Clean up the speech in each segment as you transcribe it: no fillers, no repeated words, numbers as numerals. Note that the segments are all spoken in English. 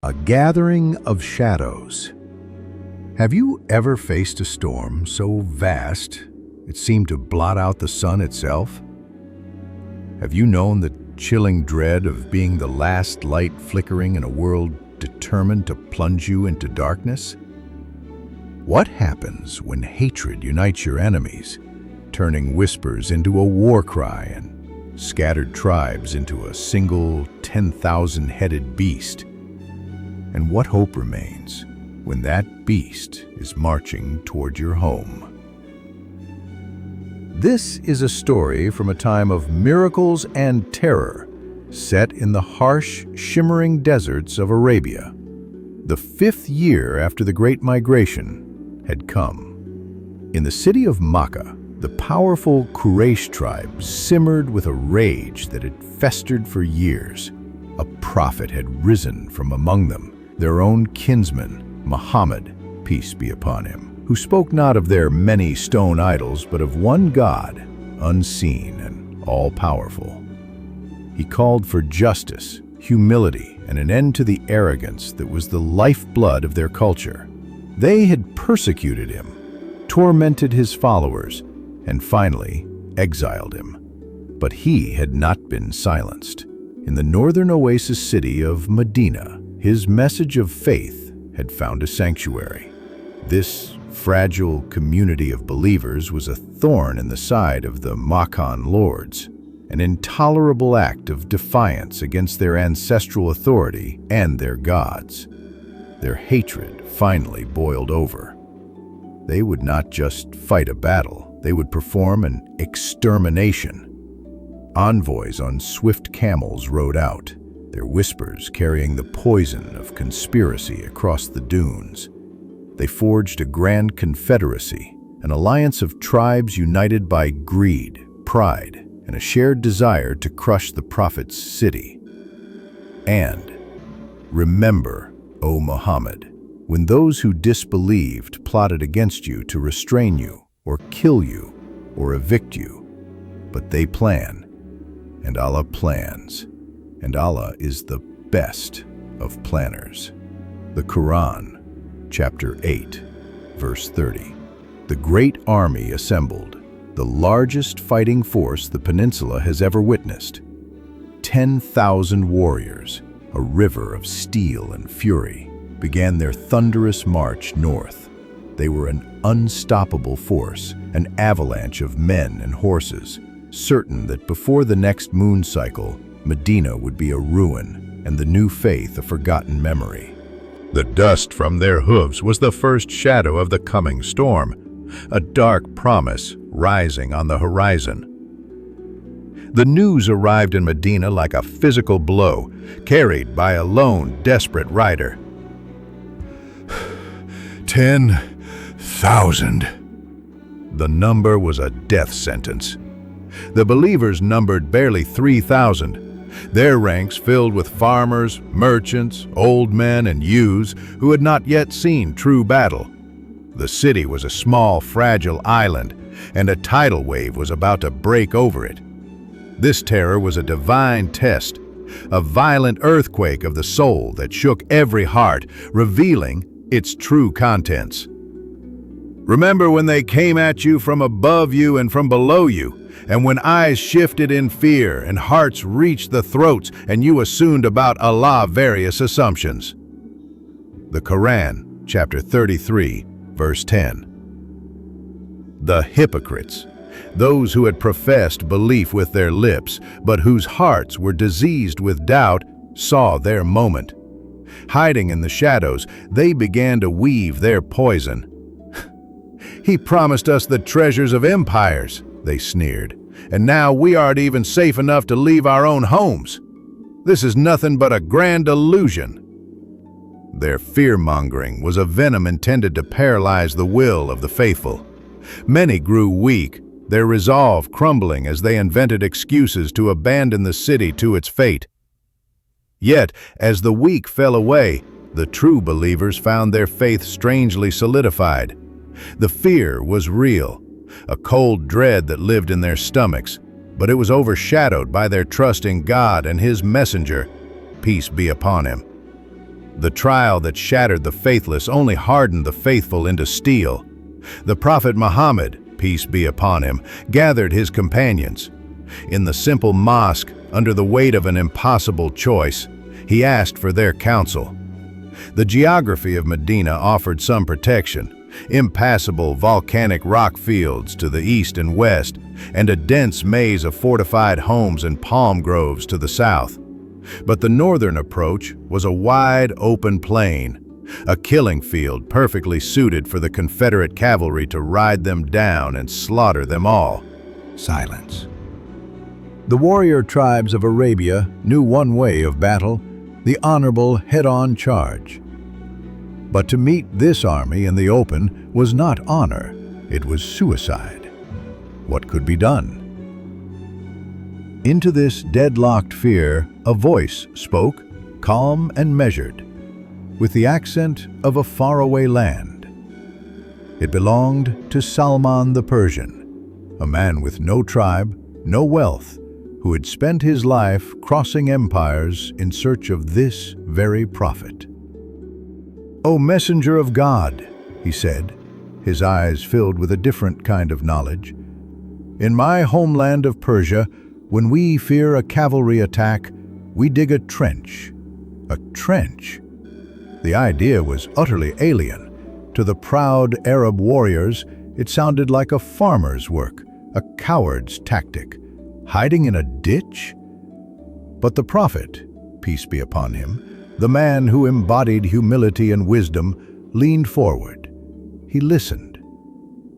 A gathering of shadows. Have you ever faced a storm so vast it seemed to blot out the sun itself? Have you known the chilling dread of being the last light flickering in a world determined to plunge you into darkness? What happens when hatred unites your enemies, turning whispers into a war cry and scattered tribes into a single 10,000-headed beast? And what hope remains when that beast is marching toward your home? This is a story from a time of miracles and terror, set in the harsh, shimmering deserts of Arabia. The 5th year after the Great Migration had come. In the city of Makkah, the powerful Quraysh tribe simmered with a rage that had festered for years. A prophet had risen from among them, their own kinsman, Muhammad, peace be upon him, who spoke not of their many stone idols, but of one God, unseen and all-powerful. He called for justice, humility, and an end to the arrogance that was the lifeblood of their culture. They had persecuted him, tormented his followers, and finally exiled him. But he had not been silenced. In the northern oasis city of Medina, his message of faith had found a sanctuary. This fragile community of believers was a thorn in the side of the Makkan lords, an intolerable act of defiance against their ancestral authority and their gods. Their hatred finally boiled over. They would not just fight a battle, they would perform an extermination. Envoys on swift camels rode out, their whispers carrying the poison of conspiracy across the dunes. They forged a grand confederacy, an alliance of tribes united by greed, pride, and a shared desire to crush the Prophet's city. And remember, O Muhammad, when those who disbelieved plotted against you to restrain you, or kill you, or evict you, but they plan, and Allah plans, and Allah is the best of planners. The Quran, chapter 8, verse 30. The great army assembled, the largest fighting force the peninsula has ever witnessed. 10,000 warriors, a river of steel and fury, began their thunderous march north. They were an unstoppable force, an avalanche of men and horses, certain that before the next moon cycle, Medina would be a ruin, and the new faith a forgotten memory. The dust from their hooves was the first shadow of the coming storm, a dark promise rising on the horizon. The news arrived in Medina like a physical blow, carried by a lone, desperate rider. 10,000. The number was a death sentence. The believers numbered barely 3,000. Their ranks filled with farmers, merchants, old men, and youths who had not yet seen true battle. The city was a small, fragile island, and a tidal wave was about to break over it. This terror was a divine test, a violent earthquake of the soul that shook every heart, revealing its true contents. Remember when they came at you from above you and from below you, and when eyes shifted in fear and hearts reached the throats and you assumed about Allah various assumptions. The Quran, chapter 33, verse 10. The hypocrites, those who had professed belief with their lips, but whose hearts were diseased with doubt, saw their moment. Hiding in the shadows, they began to weave their poison. He promised us the treasures of empires, they sneered, and now we aren't even safe enough to leave our own homes. This is nothing but a grand illusion. Their fear-mongering was a venom intended to paralyze the will of the faithful. Many grew weak, their resolve crumbling as they invented excuses to abandon the city to its fate. Yet, as the weak fell away, the true believers found their faith strangely solidified. The fear was real, a cold dread that lived in their stomachs, but it was overshadowed by their trust in God and His messenger, peace be upon him. The trial that shattered the faithless only hardened the faithful into steel. The Prophet Muhammad, peace be upon him, gathered his companions. In the simple mosque, under the weight of an impossible choice, he asked for their counsel. The geography of Medina offered some protection: impassable volcanic rock fields to the east and west, and a dense maze of fortified homes and palm groves to the south. But the northern approach was a wide open plain, a killing field perfectly suited for the Confederate cavalry to ride them down and slaughter them all. Silence. The warrior tribes of Arabia knew one way of battle: the honorable head-on charge. But to meet this army in the open was not honor, it was suicide. What could be done? Into this deadlocked fear, a voice spoke, calm and measured, with the accent of a faraway land. It belonged to Salman the Persian, a man with no tribe, no wealth, who had spent his life crossing empires in search of this very prophet. "O messenger of God," he said, his eyes filled with a different kind of knowledge, "in my homeland of Persia, when we fear a cavalry attack, we dig a trench." A trench? The idea was utterly alien. To the proud Arab warriors, it sounded like a farmer's work, a coward's tactic. Hiding in a ditch? But the prophet, peace be upon him, the man who embodied humility and wisdom, leaned forward. He listened.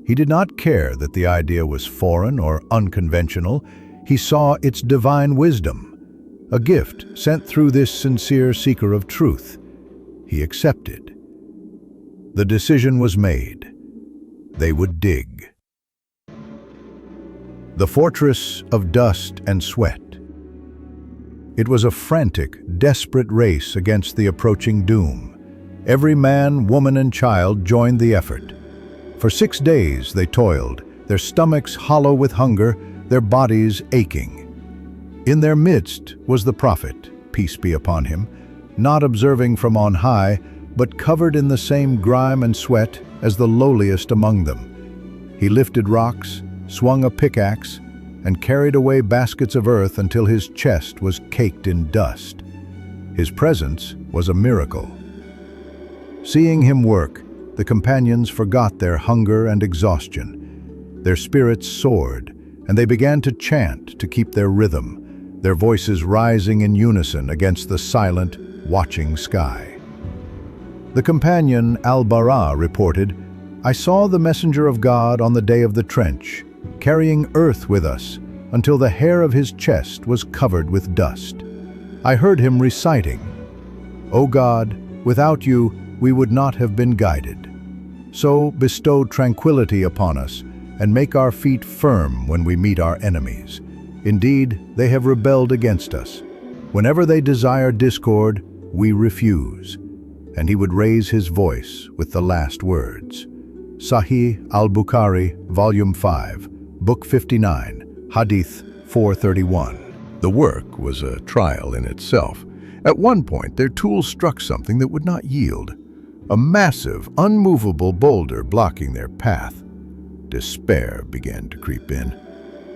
He did not care that the idea was foreign or unconventional. He saw its divine wisdom, a gift sent through this sincere seeker of truth. He accepted. The decision was made. They would dig. The fortress of dust and sweat. It was a frantic, desperate race against the approaching doom. Every man, woman, and child joined the effort. For 6 days they toiled, their stomachs hollow with hunger, their bodies aching. In their midst was the prophet, peace be upon him, not observing from on high, but covered in the same grime and sweat as the lowliest among them. He lifted rocks, swung a pickaxe, and carried away baskets of earth until his chest was caked in dust. His presence was a miracle. Seeing him work, the companions forgot their hunger and exhaustion. Their spirits soared, and they began to chant to keep their rhythm, their voices rising in unison against the silent, watching sky. The companion Al-Bara reported, "I saw the messenger of God on the day of the trench, carrying earth with us until the hair of his chest was covered with dust. I heard him reciting, 'O God, without you we would not have been guided. So bestow tranquility upon us and make our feet firm when we meet our enemies. Indeed, they have rebelled against us. Whenever they desire discord, we refuse.' And he would raise his voice with the last words." Sahih al-Bukhari, Volume 5, Book 59, Hadith 431. The work was a trial in itself. At one point, their tools struck something that would not yield. A massive, unmovable boulder blocking their path. Despair began to creep in.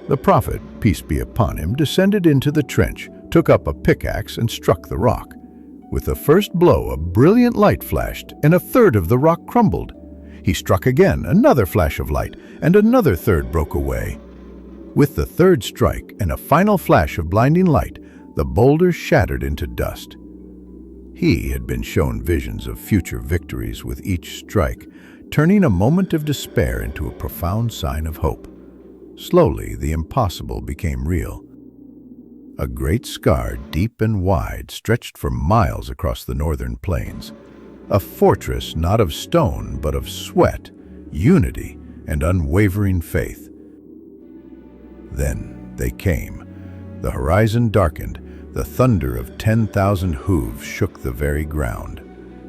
The prophet, peace be upon him, descended into the trench, took up a pickaxe and struck the rock. With the first blow, a brilliant light flashed, and a third of the rock crumbled. He struck again, another flash of light, and another third broke away. With the third strike and a final flash of blinding light, the boulder shattered into dust. He had been shown visions of future victories with each strike, turning a moment of despair into a profound sign of hope. Slowly, the impossible became real. A great scar, deep and wide, stretched for miles across the northern plains. A fortress not of stone, but of sweat, unity, and unwavering faith. Then they came. The horizon darkened. The thunder of 10,000 hooves shook the very ground.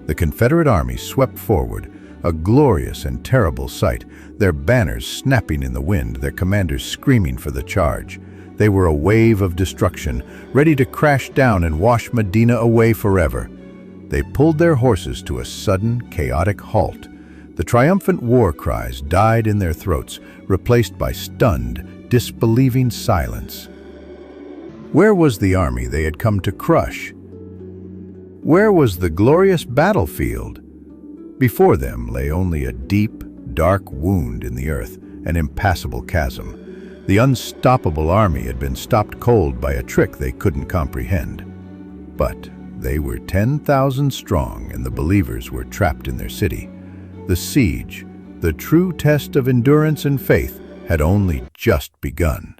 The Confederate army swept forward, a glorious and terrible sight, their banners snapping in the wind, their commanders screaming for the charge. They were a wave of destruction, ready to crash down and wash Medina away forever. They pulled their horses to a sudden, chaotic halt. The triumphant war cries died in their throats, replaced by stunned, disbelieving silence. Where was the army they had come to crush? Where was the glorious battlefield? Before them lay only a deep, dark wound in the earth, an impassable chasm. The unstoppable army had been stopped cold by a trick they couldn't comprehend. But they were 10,000 strong, and the believers were trapped in their city. The siege, the true test of endurance and faith, had only just begun.